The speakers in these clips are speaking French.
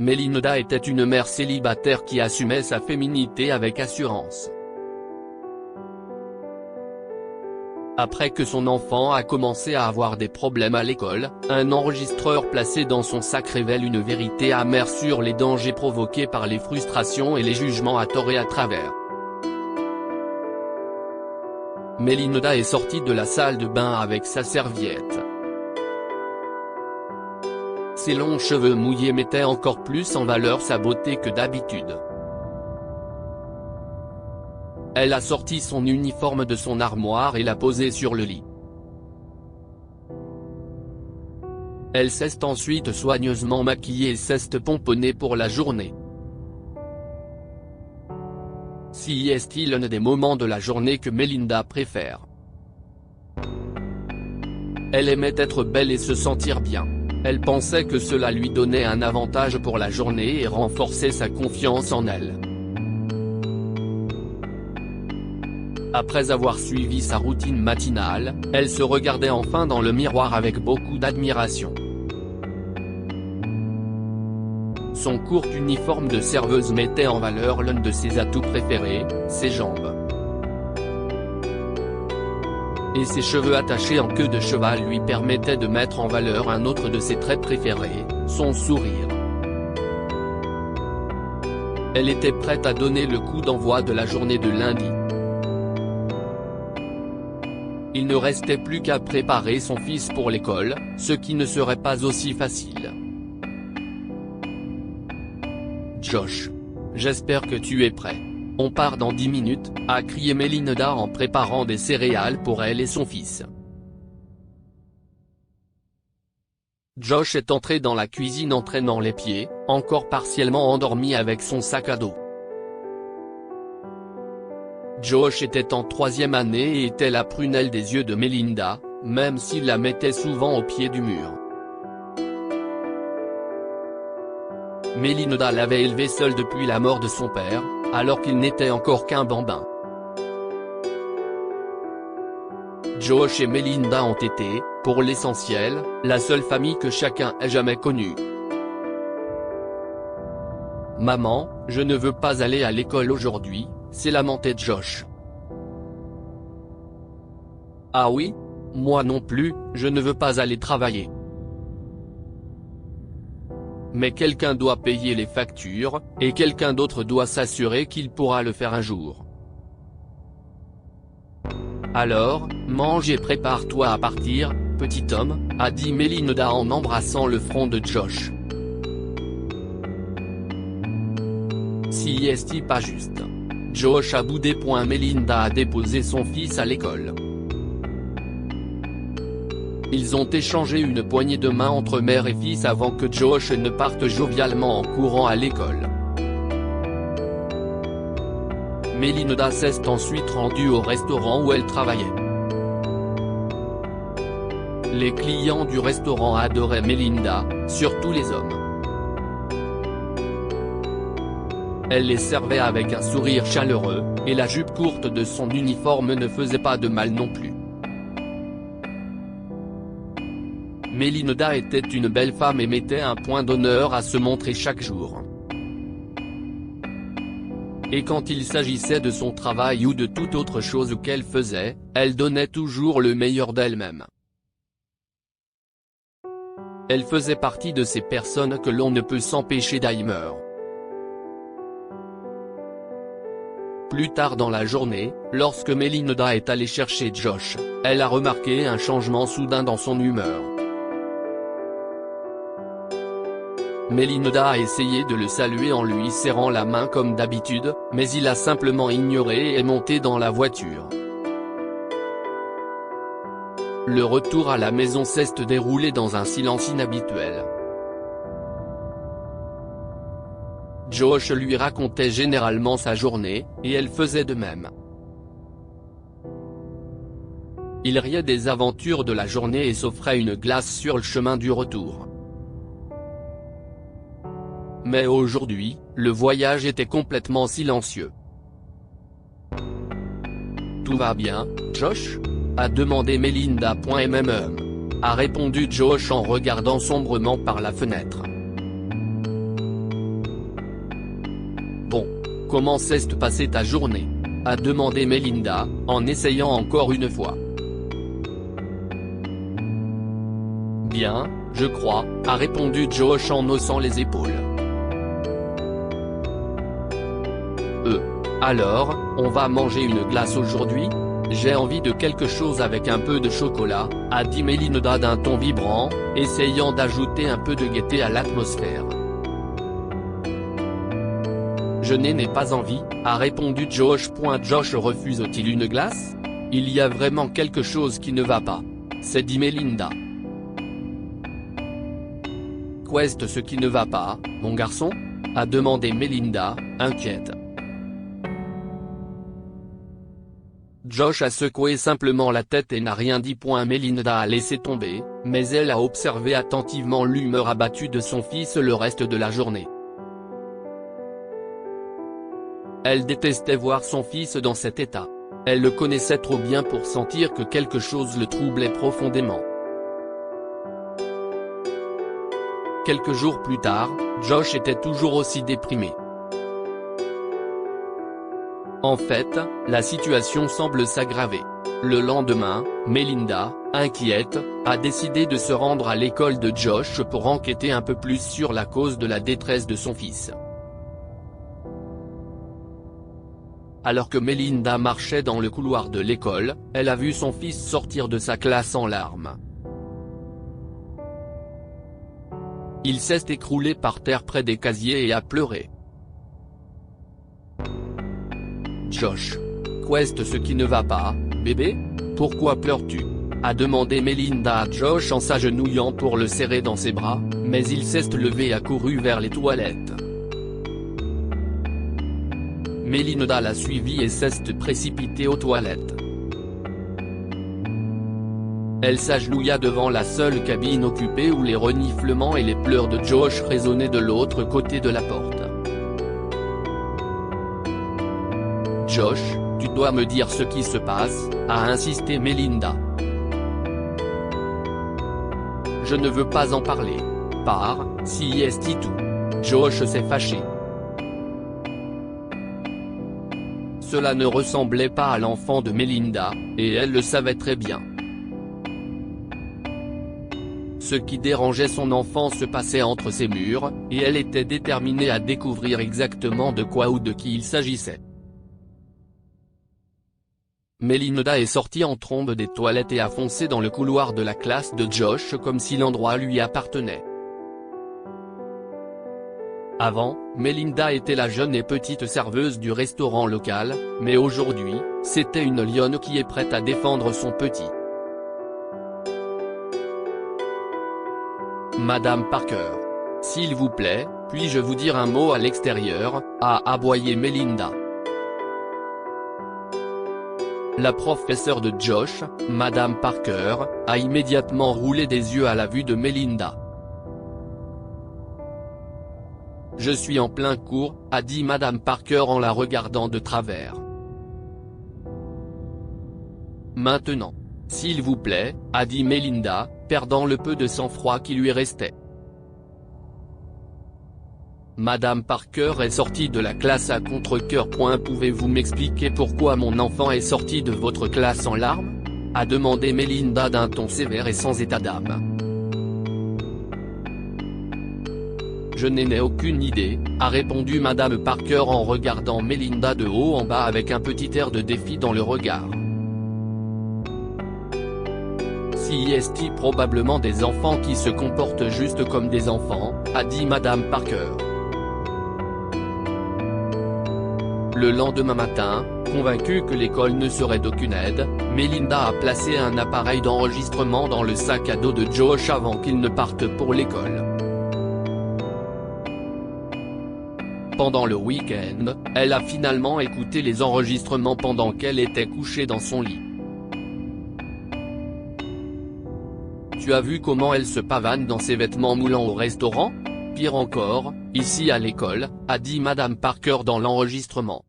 Melinda était une mère célibataire qui assumait sa féminité avec assurance. Après que son enfant a commencé à avoir des problèmes à l'école, un enregistreur placé dans son sac révèle une vérité amère sur les dangers provoqués par les frustrations et les jugements à tort et à travers. Melinda est sortie de la salle de bain avec sa serviette. Ses longs cheveux mouillés mettaient encore plus en valeur sa beauté que d'habitude. Elle a sorti son uniforme de son armoire et l'a posé sur le lit. Elle s'est ensuite soigneusement maquillée et s'est pomponnée pour la journée. Si est-il un des moments de la journée que Melinda préfère. Elle aimait être belle et se sentir bien. Elle pensait que cela lui donnait un avantage pour la journée et renforçait sa confiance en elle. Après avoir suivi sa routine matinale, elle se regardait enfin dans le miroir avec beaucoup d'admiration. Son court uniforme de serveuse mettait en valeur l'un de ses atouts préférés, ses jambes. Et ses cheveux attachés en queue de cheval lui permettaient de mettre en valeur un autre de ses traits préférés, son sourire. Elle était prête à donner le coup d'envoi de la journée de lundi. Il ne restait plus qu'à préparer son fils pour l'école, ce qui ne serait pas aussi facile. Josh. J'espère que tu es prêt. On part dans 10 minutes, a crié Melinda en préparant des céréales pour elle et son fils. Josh est entré dans la cuisine en traînant les pieds, encore partiellement endormi avec son sac à dos. Josh était en 3e année et était la prunelle des yeux de Melinda, même s'il la mettait souvent au pied du mur. Melinda l'avait élevé seule depuis la mort de son père, alors qu'il n'était encore qu'un bambin. Josh et Melinda ont été, pour l'essentiel, la seule famille que chacun ait jamais connue. « Maman, je ne veux pas aller à l'école aujourd'hui », s'est lamenté Josh. « Ah oui ? Moi non plus, je ne veux pas aller travailler. Mais quelqu'un doit payer les factures, et quelqu'un d'autre doit s'assurer qu'il pourra le faire un jour. Alors, mange et prépare-toi à partir, petit homme, a dit Melinda en embrassant le front de Josh. Si est-il pas juste. Josh a boudé. Melinda a déposé son fils à l'école. Ils ont échangé une poignée de main entre mère et fils avant que Josh ne parte jovialement en courant à l'école. Melinda s'est ensuite rendue au restaurant où elle travaillait. Les clients du restaurant adoraient Melinda, surtout les hommes. Elle les servait avec un sourire chaleureux, et la jupe courte de son uniforme ne faisait pas de mal non plus. Melinda était une belle femme et mettait un point d'honneur à se montrer chaque jour. Et quand il s'agissait de son travail ou de toute autre chose qu'elle faisait, elle donnait toujours le meilleur d'elle-même. Elle faisait partie de ces personnes que l'on ne peut s'empêcher d'aimer. Plus tard dans la journée, lorsque Melinda est allée chercher Josh, elle a remarqué un changement soudain dans son humeur. Melinda a essayé de le saluer en lui serrant la main comme d'habitude, mais il a simplement ignoré et est monté dans la voiture. Le retour à la maison s'est déroulé dans un silence inhabituel. Josh lui racontait généralement sa journée, et elle faisait de même. Il riait des aventures de la journée et s'offrait une glace sur le chemin du retour. Mais aujourd'hui, le voyage était complètement silencieux. « Tout va bien, Josh ?» a demandé Melinda. A répondu Josh en regardant sombrement par la fenêtre. « Comment s'est passée ta journée? A demandé Melinda, en essayant encore une fois. Bien, je crois, a répondu Josh en haussant les épaules. Alors, on va manger une glace aujourd'hui? J'ai envie de quelque chose avec un peu de chocolat, a dit Melinda d'un ton vibrant, essayant d'ajouter un peu de gaieté à l'atmosphère. Je n'ai pas envie, a répondu Josh. Josh refuse-t-il une glace? Il y a vraiment quelque chose qui ne va pas. C'est dit Melinda. Qu'est-ce ce qui ne va pas, mon garçon? A demandé Melinda, inquiète. Josh a secoué simplement la tête et n'a rien dit. Melinda a laissé tomber, mais elle a observé attentivement l'humeur abattue de son fils le reste de la journée. Elle détestait voir son fils dans cet état. Elle le connaissait trop bien pour sentir que quelque chose le troublait profondément. Quelques jours plus tard, Josh était toujours aussi déprimé. En fait, la situation semble s'aggraver. Le lendemain, Melinda, inquiète, a décidé de se rendre à l'école de Josh pour enquêter un peu plus sur la cause de la détresse de son fils. Alors que Melinda marchait dans le couloir de l'école, elle a vu son fils sortir de sa classe en larmes. Il s'est écroulé par terre près des casiers et a pleuré. Josh. Qu'est-ce ce qui ne va pas, bébé? Pourquoi pleures-tu? A demandé Melinda à Josh en s'agenouillant pour le serrer dans ses bras, mais il s'est levé et a couru vers les toilettes. Melinda l'a suivi et s'est précipitée aux toilettes. Elle s'agenouilla devant la seule cabine occupée où les reniflements et les pleurs de Josh résonnaient de l'autre côté de la porte. Josh, tu dois me dire ce qui se passe, a insisté Melinda. Je ne veux pas en parler. Si est tout. Josh s'est fâché. Cela ne ressemblait pas à l'enfant de Melinda, et elle le savait très bien. Ce qui dérangeait son enfant se passait entre ses murs, et elle était déterminée à découvrir exactement de quoi ou de qui il s'agissait. Melinda est sortie en trombe des toilettes et a foncé dans le couloir de la classe de Josh comme si l'endroit lui appartenait. Avant, Melinda était la jeune et petite serveuse du restaurant local, mais aujourd'hui, c'était une lionne qui est prête à défendre son petit. Madame Parker. S'il vous plaît, puis-je vous dire un mot à l'extérieur, a aboyé Melinda. La professeure de Josh, Madame Parker, a immédiatement roulé des yeux à la vue de Melinda. Je suis en plein cours, a dit Madame Parker en la regardant de travers. Maintenant. S'il vous plaît, a dit Melinda, perdant le peu de sang-froid qui lui restait. Madame Parker est sortie de la classe à contre-cœur. Pouvez-vous m'expliquer pourquoi mon enfant est sorti de votre classe en larmes? A demandé Melinda d'un ton sévère et sans état d'âme. Je n'ai aucune idée, a répondu Madame Parker en regardant Melinda de haut en bas avec un petit air de défi dans le regard. Si est probablement des enfants qui se comportent juste comme des enfants, a dit Madame Parker. Le lendemain matin, convaincue que l'école ne serait d'aucune aide, Melinda a placé un appareil d'enregistrement dans le sac à dos de Josh avant qu'il ne parte pour l'école. Pendant le week-end, elle a finalement écouté les enregistrements pendant qu'elle était couchée dans son lit. Tu as vu comment elle se pavane dans ses vêtements moulants au restaurant? Pire encore, ici à l'école, a dit Madame Parker dans l'enregistrement.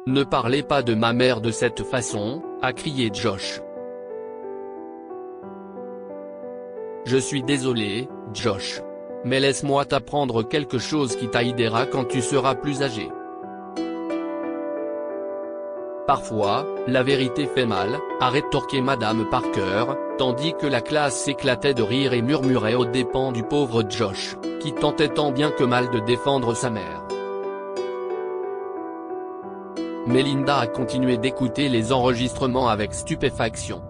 Ne parlez pas de ma mère de cette façon, a crié Josh. Je suis désolé, Josh. Mais laisse-moi t'apprendre quelque chose qui t'aidera quand tu seras plus âgé. Parfois, la vérité fait mal, a rétorqué Madame Parker, tandis que la classe s'éclatait de rire et murmurait aux dépens du pauvre Josh, qui tentait tant bien que mal de défendre sa mère. Melinda a continué d'écouter les enregistrements avec stupéfaction.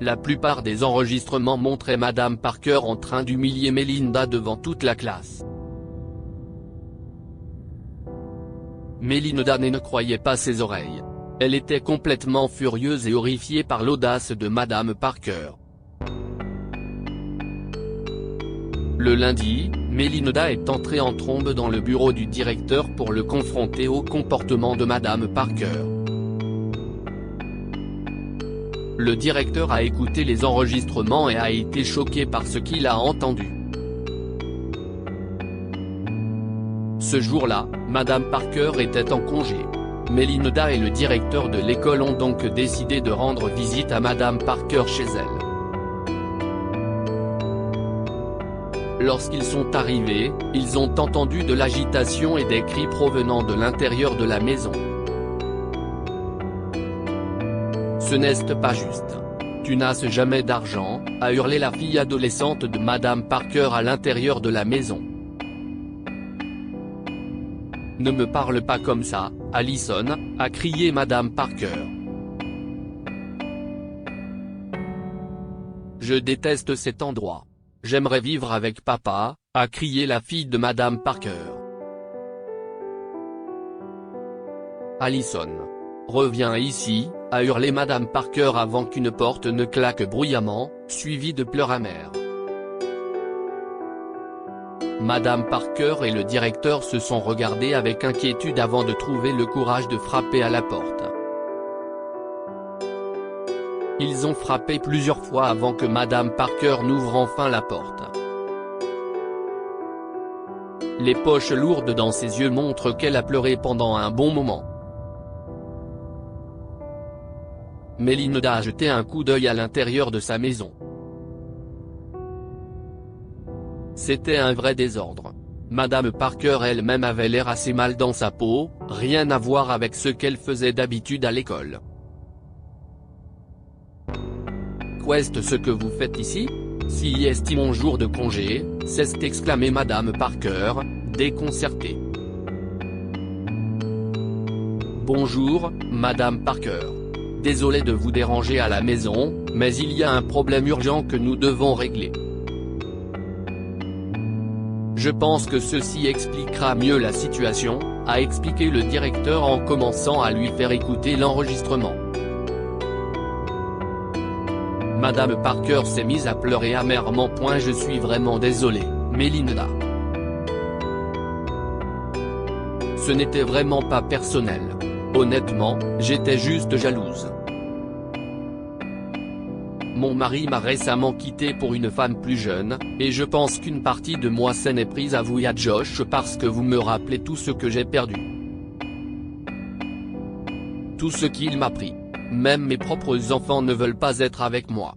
La plupart des enregistrements montraient Madame Parker en train d'humilier Melinda devant toute la classe. Melinda ne croyait pas ses oreilles. Elle était complètement furieuse et horrifiée par l'audace de Madame Parker. Le lundi, Melinda est entrée en trombe dans le bureau du directeur pour le confronter au comportement de Madame Parker. Le directeur a écouté les enregistrements et a été choqué par ce qu'il a entendu. Ce jour-là, Madame Parker était en congé. Melinda et le directeur de l'école ont donc décidé de rendre visite à Madame Parker chez elle. Lorsqu'ils sont arrivés, ils ont entendu de l'agitation et des cris provenant de l'intérieur de la maison. Ce n'est pas juste. Tu n'as jamais d'argent, a hurlé la fille adolescente de Madame Parker à l'intérieur de la maison. Ne me parle pas comme ça, Allison, a crié Madame Parker. Je déteste cet endroit. J'aimerais vivre avec papa, a crié la fille de Madame Parker. Allison. Reviens ici, a hurlé Madame Parker avant qu'une porte ne claque bruyamment, suivie de pleurs amers. Madame Parker et le directeur se sont regardés avec inquiétude avant de trouver le courage de frapper à la porte. Ils ont frappé plusieurs fois avant que Madame Parker n'ouvre enfin la porte. Les poches lourdes dans ses yeux montrent qu'elle a pleuré pendant un bon moment. Melinda a jeté un coup d'œil à l'intérieur de sa maison. C'était un vrai désordre. Madame Parker elle-même avait l'air assez mal dans sa peau, rien à voir avec ce qu'elle faisait d'habitude à l'école. Qu'est-ce ce que vous faites ici? Si est mon jour de congé, s'est exclamé Madame Parker, déconcertée. Bonjour, Madame Parker. Désolé de vous déranger à la maison, mais il y a un problème urgent que nous devons régler. Je pense que ceci expliquera mieux la situation, a expliqué le directeur en commençant à lui faire écouter l'enregistrement. Madame Parker s'est mise à pleurer amèrement. Je suis vraiment désolée, Melinda. Ce n'était vraiment pas personnel. Honnêtement, j'étais juste jalouse. Mon mari m'a récemment quitté pour une femme plus jeune, et je pense qu'une partie de moi s'en est prise à vous et à Josh parce que vous me rappelez tout ce que j'ai perdu. Tout ce qu'il m'a pris. Même mes propres enfants ne veulent pas être avec moi.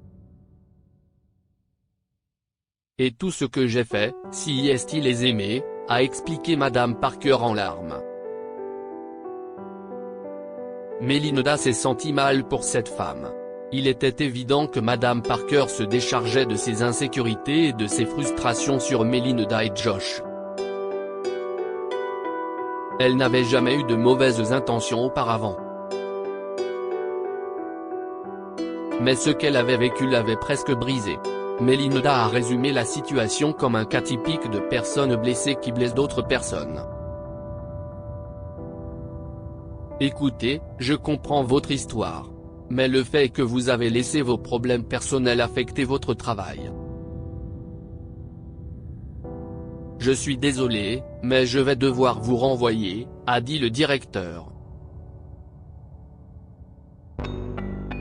Et tout ce que j'ai fait, si est-il les aimer, a expliqué Madame Parker en larmes. Melinda s'est sentie mal pour cette femme. Il était évident que Madame Parker se déchargeait de ses insécurités et de ses frustrations sur Melinda et Josh. Elle n'avait jamais eu de mauvaises intentions auparavant. Mais ce qu'elle avait vécu l'avait presque brisée. Melinda a résumé la situation comme un cas typique de personnes blessées qui blessent d'autres personnes. Écoutez, je comprends votre histoire. Mais le fait est que vous avez laissé vos problèmes personnels affecter votre travail. Je suis désolé, mais je vais devoir vous renvoyer, a dit le directeur.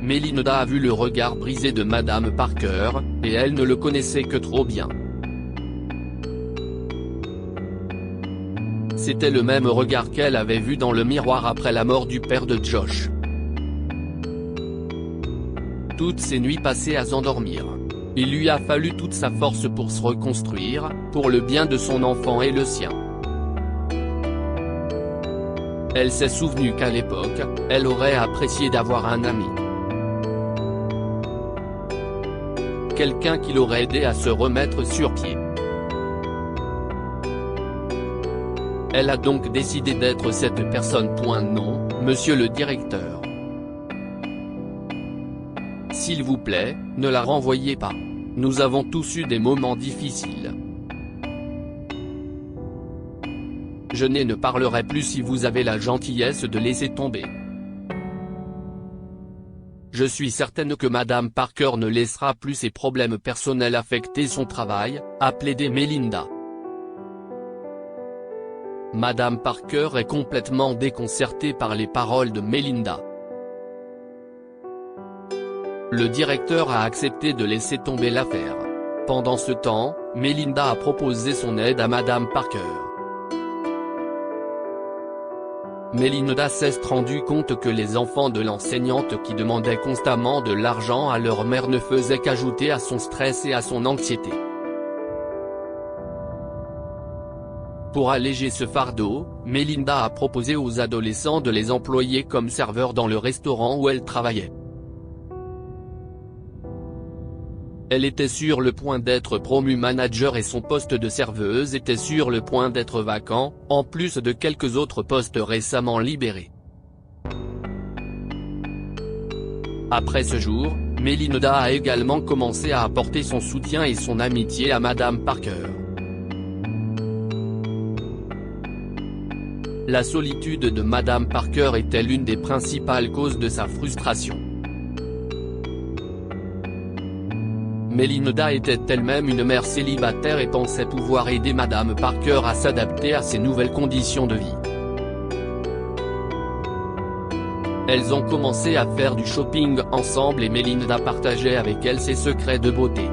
Melinda a vu le regard brisé de Madame Parker, et elle ne le connaissait que trop bien. C'était le même regard qu'elle avait vu dans le miroir après la mort du père de Josh. Toutes ces nuits passées à s'endormir. Il lui a fallu toute sa force pour se reconstruire, pour le bien de son enfant et le sien. Elle s'est souvenue qu'à l'époque, elle aurait apprécié d'avoir un ami. Quelqu'un qui l'aurait aidé à se remettre sur pied. Elle a donc décidé d'être cette personne. Non, monsieur le directeur. S'il vous plaît, ne la renvoyez pas. Nous avons tous eu des moments difficiles. Je ne parlerai plus si vous avez la gentillesse de laisser tomber. Je suis certaine que Madame Parker ne laissera plus ses problèmes personnels affecter son travail, a plaidé Melinda. Madame Parker est complètement déconcertée par les paroles de Melinda. Le directeur a accepté de laisser tomber l'affaire. Pendant ce temps, Melinda a proposé son aide à Madame Parker. Melinda s'est rendu compte que les enfants de l'enseignante qui demandaient constamment de l'argent à leur mère ne faisaient qu'ajouter à son stress et à son anxiété. Pour alléger ce fardeau, Melinda a proposé aux adolescents de les employer comme serveurs dans le restaurant où elle travaillait. Elle était sur le point d'être promue manager et son poste de serveuse était sur le point d'être vacant, en plus de quelques autres postes récemment libérés. Après ce jour, Melinda a également commencé à apporter son soutien et son amitié à Madame Parker. La solitude de Madame Parker était l'une des principales causes de sa frustration. Melinda était elle-même une mère célibataire et pensait pouvoir aider Madame Parker à s'adapter à ses nouvelles conditions de vie. Elles ont commencé à faire du shopping ensemble et Melinda partageait avec elle ses secrets de beauté.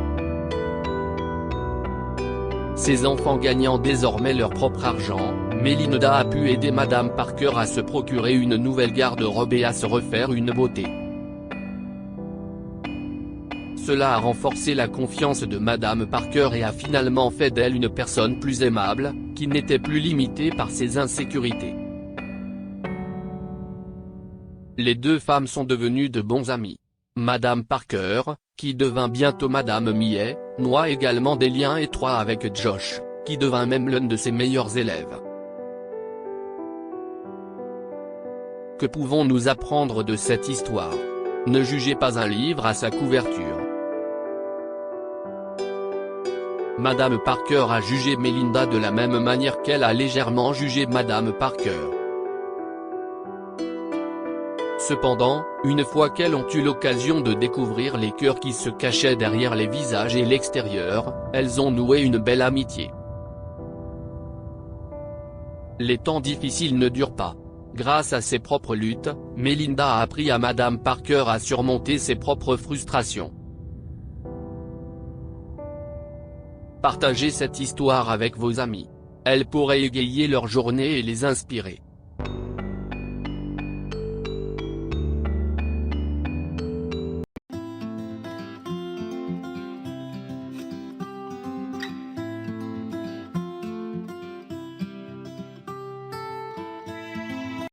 Ses enfants gagnant désormais leur propre argent, Melinda a pu aider Madame Parker à se procurer une nouvelle garde-robe et à se refaire une beauté. Cela a renforcé la confiance de Madame Parker et a finalement fait d'elle une personne plus aimable, qui n'était plus limitée par ses insécurités. Les deux femmes sont devenues de bons amis. Madame Parker, qui devint bientôt Madame Millet, noua également des liens étroits avec Josh, qui devint même l'un de ses meilleurs élèves. Que pouvons-nous apprendre de cette histoire? Ne jugez pas un livre à sa couverture. Madame Parker a jugé Melinda de la même manière qu'elle a légèrement jugé Madame Parker. Cependant, une fois qu'elles ont eu l'occasion de découvrir les cœurs qui se cachaient derrière les visages et l'extérieur, elles ont noué une belle amitié. Les temps difficiles ne durent pas. Grâce à ses propres luttes, Melinda a appris à Madame Parker à surmonter ses propres frustrations. Partagez cette histoire avec vos amis. Elle pourrait égayer leur journée et les inspirer.